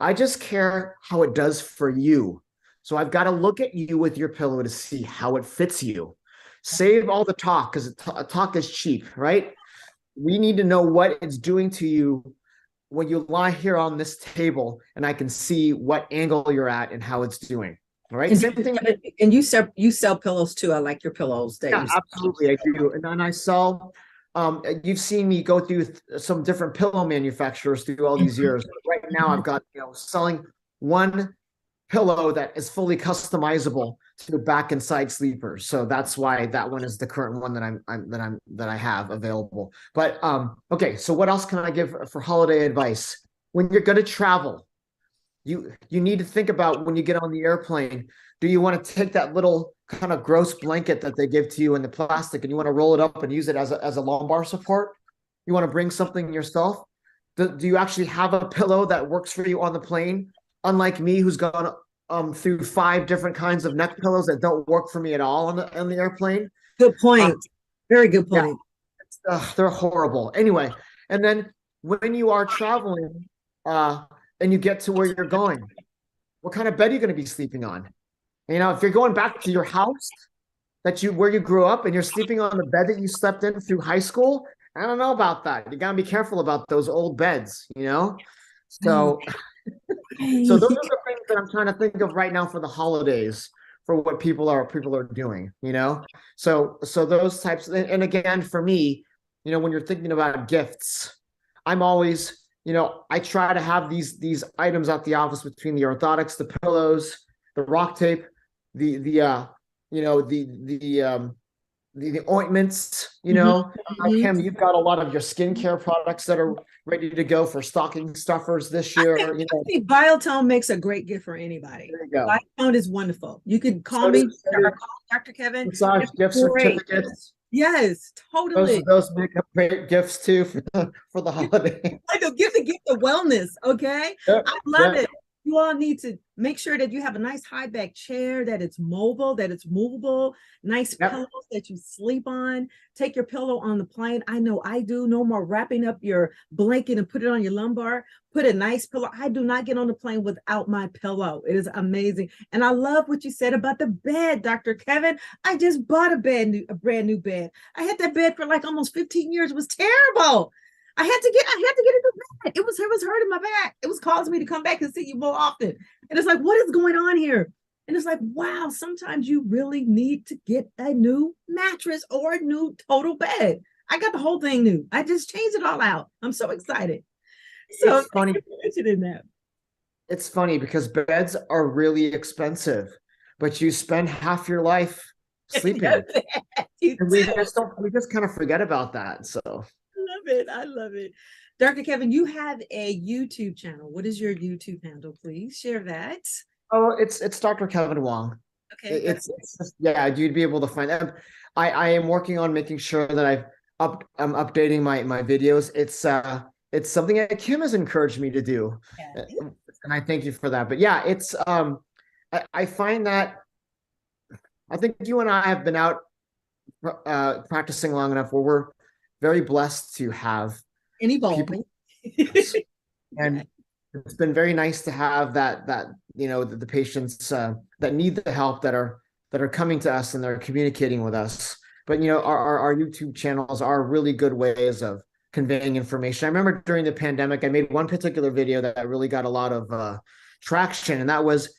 I just care how it does for you. So I've got to look at you with your pillow to see how it fits you. Save all the talk because talk is cheap, right? We need to know what it's doing to you when you lie here on this table and I can see what angle you're at and how it's doing. All right. And, Same thing. and you sell pillows too. I like your pillows. Yeah, absolutely. I do. And then I sell, you've seen me go through some different pillow manufacturers through all these years. Right now I've got, you know, selling one pillow that is fully customizable to the back and side sleepers. So that's why that one is the current one that I have available. But okay, so what else can I give for holiday advice? When you're going to travel, you need to think about when you get on the airplane, do you want to take that little kind of gross blanket that they give to you in the plastic and you want to roll it up and use it as a lumbar support? You want to bring something yourself? Do you actually have a pillow that works for you on the plane? Unlike me, who's gone through 5 different kinds of neck pillows that don't work for me at all on the airplane. Good point. Very good point. Yeah, they're horrible. Anyway, and then when you are traveling and you get to where you're going, what kind of bed are you going to be sleeping on? You know, if you're going back to your house where you grew up and you're sleeping on the bed that you slept in through high school, I don't know about that. You got to be careful about those old beds, you know? So so those are the things that I'm trying to think of right now for the holidays, for what people are doing, you know? So those types, and again, for me, you know, when you're thinking about gifts, I'm always, you know, I try to have these items at the office between the orthotics, the pillows, the rock tape, the ointments, you know. Kim, you've got a lot of your skincare products that are ready to go for stocking stuffers this year. I think Biotone makes a great gift for anybody. There you go. Biotone is wonderful. You can call me or call Dr. Kevin. Massage gift certificates. Yes, totally. Those make up great gifts too for the holiday. I know, give the gift of wellness. Okay, Yep, I love it. You all need to make sure that you have a nice high back chair, that it's mobile, that it's movable, nice pillows that you sleep on. Take your pillow on the plane. I know I do. No more wrapping up your blanket and put it on your lumbar. Put a nice pillow. I do not get on the plane without my pillow. It is amazing. And I love what you said about the bed, Dr. Kevin. I just bought a brand new bed. I had that bed for like almost 15 years. It was terrible. I had to get a new bed. It was hurting my back. It was causing me to come back and see you more often. And it's like, what is going on here? And it's like, wow, sometimes you really need to get a new mattress or a new total bed. I got the whole thing new. I just changed it all out. I'm so excited. So it's funny. In that. It's funny because beds are really expensive, but you spend half your life sleeping. And we just kind of forget about that. So I love it. Dr. Kevin, you have a YouTube channel. What is your YouTube handle? Please share that. Oh, it's Dr. Kevin Wong. Okay. It's just, yeah, you'd be able to find that. I am working on making sure that I'm updating my videos. It's something that Kim has encouraged me to do. Yeah. And I thank you for that. But yeah, it's I find that I think you and I have been out practicing long enough where we're very blessed to have people. And it's been very nice to have that you know, the patients that need the help that are coming to us and they're communicating with us. But you know, our YouTube channels are really good ways of conveying information. I remember during the pandemic, I made one particular video that really got a lot of traction, and that was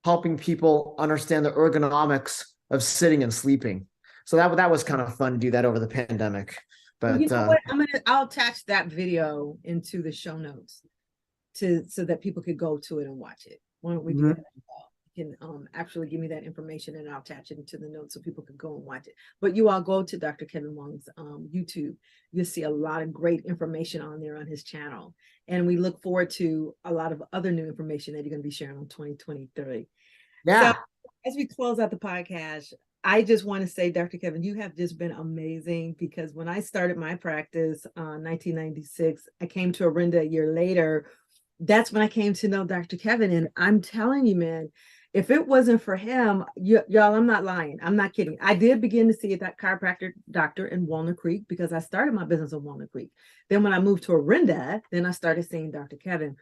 helping people understand the ergonomics of sitting and sleeping. So that was kind of fun to do that over the pandemic. Well, But you know what? I'll attach that video into the show notes so that people could go to it and watch it. Why don't we do that? You can actually give me that information and I'll attach it into the notes so people can go and watch it. But you all go to Dr. Kevin Wong's YouTube. You'll see a lot of great information on there on his channel. And we look forward to a lot of other new information that you're going to be sharing on 2023. yeah. So as we close out the podcast, I just want to say, Dr. Kevin, you have just been amazing, because when I started my practice in 1996, I came to Orinda a year later. That's when I came to know Dr. Kevin. And I'm telling you, man, if it wasn't for him, y'all, I'm not lying. I'm not kidding. I did begin to see that chiropractor doctor in Walnut Creek because I started my business in Walnut Creek. Then when I moved to Orinda, then I started seeing Dr. Kevin.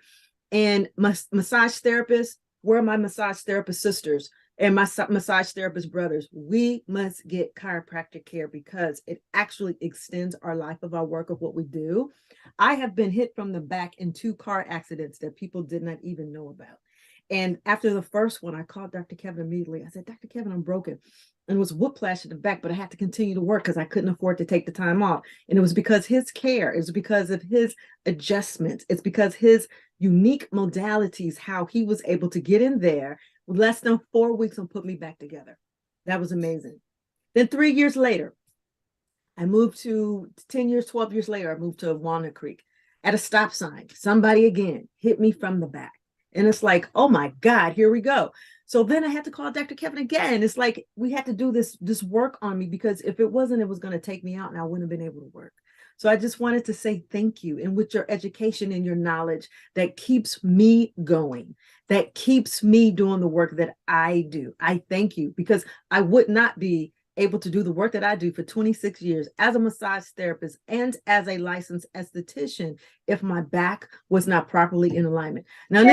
And my massage therapists were my massage therapist sisters and my massage therapist brothers. We must get chiropractic care because it actually extends our life of our work of what we do. I have been hit from the back in 2 car accidents that people did not even know about. And after the first one, I called Dr. Kevin immediately. I said, Dr. Kevin, I'm broken. And it was whiplash in the back, but I had to continue to work because I couldn't afford to take the time off. And it was because his care, it was because of his adjustments. It's because his unique modalities, how he was able to get in there less than 4 weeks and put me back together. That was amazing. Then 3 years later, I moved to 10 years, 12 years later, I moved to Walnut Creek. At a stop sign, somebody again hit me from the back. And it's like, oh my God, here we go. So then I had to call Dr. Kevin again. It's like we had to do this work on me, because if it wasn't, it was going to take me out and I wouldn't have been able to work. So I just wanted to say thank you. And with your education and your knowledge, that keeps me going, that keeps me doing the work that I do. I thank you, because I would not be able to do the work that I do for 26 years as a massage therapist and as a licensed esthetician if my back was not properly in alignment. Now,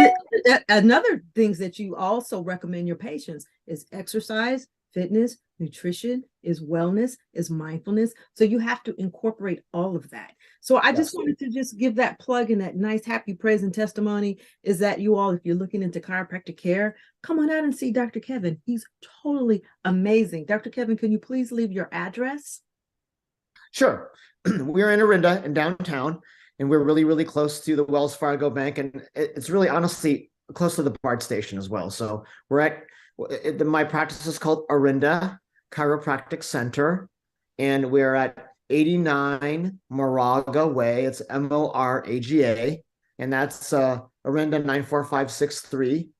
another things that you also recommend your patients is exercise, fitness, nutrition, is wellness, is mindfulness. So you have to incorporate all of that. So I just wanted to just give that plug in that nice, happy praise and testimony is that you all, if you're looking into chiropractic care, come on out and see Dr. Kevin. He's totally amazing. Dr. Kevin, can you please leave your address? Sure. We're in Orinda in downtown, and we're really, really close to the Wells Fargo Bank. And it's really honestly close to the BART station as well. So we're at my practice is called Orinda Chiropractic Center, and we're at 89 Moraga Way. It's Moraga, and that's Orinda 94563.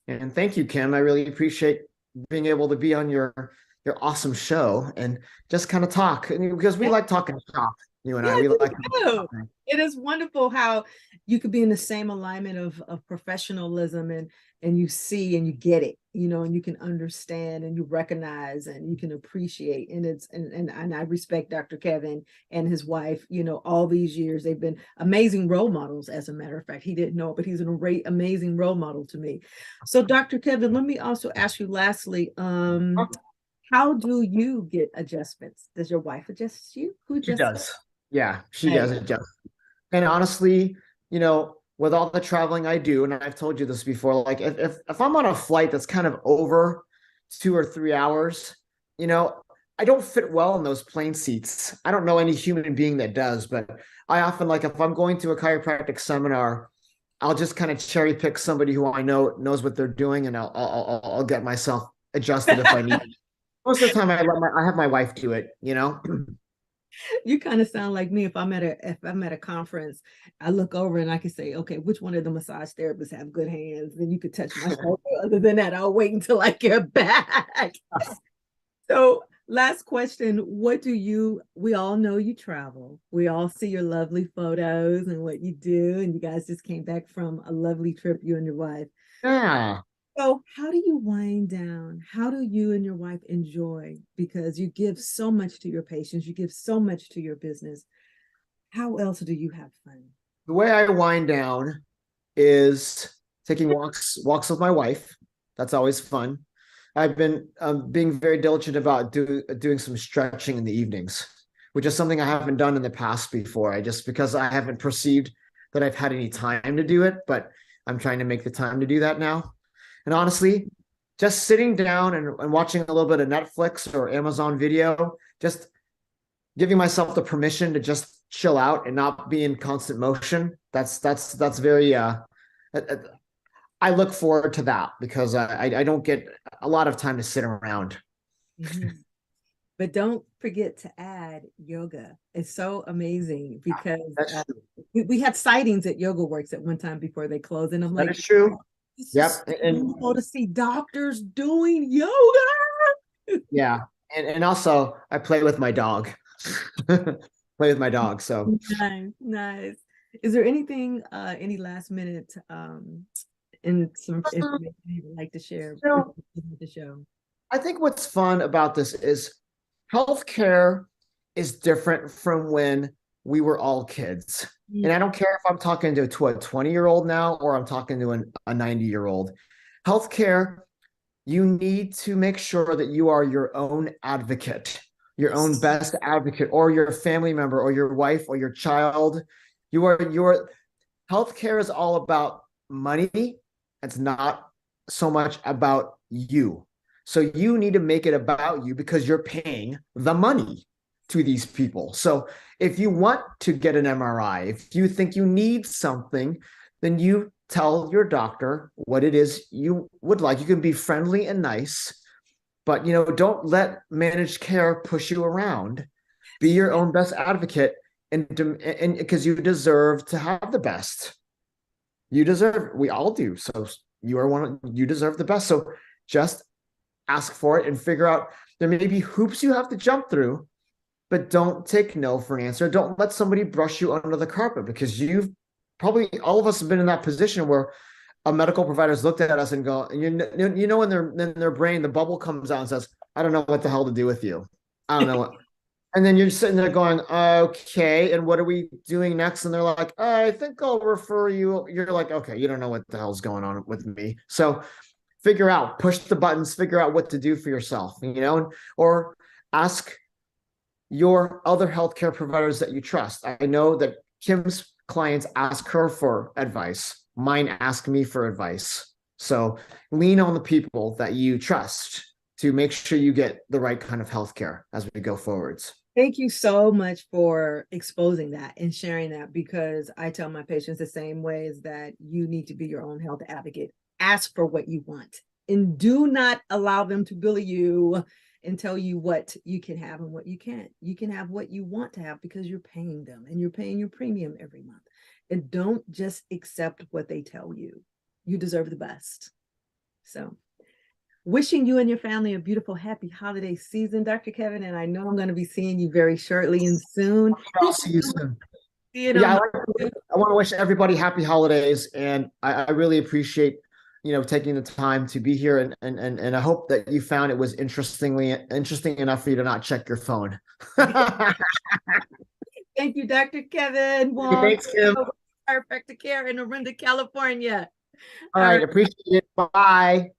And thank you, Kim. I really appreciate being able to be on your awesome show and just kind of talk, because we like talking shop. You and I, we like. It is wonderful how you could be in the same alignment of professionalism and you see and you get it, and you can understand and you recognize and you can appreciate. And it's and I respect Dr. Kevin and his wife, all these years. They've been amazing role models. As a matter of fact, he didn't know it, but he's an amazing role model to me. So Dr. Kevin, let me also ask you lastly, how do you get adjustments? Does your wife adjust you? Who adjusts? She does. Yeah, she does adjust. And honestly, with all the traveling I do, and I've told you this before, like if I'm on a flight that's kind of over 2 or 3 hours, I don't fit well in those plane seats. I don't know any human being that does, but I often, like, if I'm going to a chiropractic seminar, I'll just kind of cherry pick somebody who I know knows what they're doing, and I'll get myself adjusted if I need. Most of the time, I have my wife do it. You kind of sound like me. If I'm at a conference, I look over and I can say, okay, which one of the massage therapists have good hands? Then you could touch my shoulder. Other than that, I'll wait until I get back. So last question, we all know you travel. We all see your lovely photos and what you do. And you guys just came back from a lovely trip, you and your wife. Yeah. So how do you wind down? How do you and your wife enjoy? Because you give so much to your patients, you give so much to your business. How else do you have fun? The way I wind down is taking walks with my wife. That's always fun. I've been being very diligent about doing some stretching in the evenings. which is something I haven't done in the past before. Because I haven't perceived that I've had any time to do it, but I'm trying to make the time to do that now. And honestly, just sitting down and watching a little bit of Netflix or Amazon video, just giving myself the permission to just chill out and not be in constant motion. That's very I look forward to that because I don't get a lot of time to sit around. Mhm. But don't forget to add yoga. It's so amazing because That's true. we had sightings at Yoga Works at one time before they closed, and I'm That like, is true. this Yep. is And so cool to see doctors doing yoga. yeah. And also I play with my dog. Play with my dog. So Nice, nice. Is there anything, any last minute, and some information you would like to share you know, before we end the show? I think what's fun about this is healthcare is different from when we were all kids. And I don't care if I'm talking to a 20-year-old now or I'm talking to a 90-year-old. Healthcare, you need to make sure that you are your own advocate, your own best advocate, or your family member, or your wife, or your child. Your healthcare is all about money. It's not so much about you. So you need to make it about you because you're paying the money to these people. So if you want to get an MRI, if you think you need something, then you tell your doctor what it is you would like. You can be friendly and nice, but don't let managed care push you around. Be your own best advocate, and because you deserve to have the best. You deserve, we all do. So you deserve the best. So just ask for it and figure out there may be hoops you have to jump through, but don't take no for an answer. Don't let somebody brush you under the carpet because you've probably all of us have been in that position where a medical provider's looked at us and go, and in their brain, the bubble comes out and says, I don't know what the hell to do with you. I don't know what. And then you're sitting there going, okay, and what are we doing next? And they're like, I think I'll refer you. You're like, okay, you don't know what the hell's going on with me. So figure out, push the buttons, figure out what to do for yourself, or ask your other healthcare providers that you trust. I know that Kim's clients ask her for advice. Mine ask me for advice. So lean on the people that you trust to make sure you get the right kind of healthcare as we go forwards. Thank you so much for exposing that and sharing that, because I tell my patients the same way, is that you need to be your own health advocate. Ask for what you want and do not allow them to bully you and tell you what you can have and what you can't. You can have what you want to have because you're paying them and you're paying your premium every month. And don't just accept what they tell you. You deserve the best. So wishing you and your family a beautiful, happy holiday season, Dr. Kevin. And I know I'm going to be seeing you very shortly and soon. I'll see you soon. On I want to wish everybody happy holidays, and I really appreciate taking the time to be here, and I hope that you found it was interesting enough for you to not check your phone. Thank you, Dr. Kevin Wong. Thanks, Kim. Chiropractic care in Orinda, California. All right, appreciate it. Bye.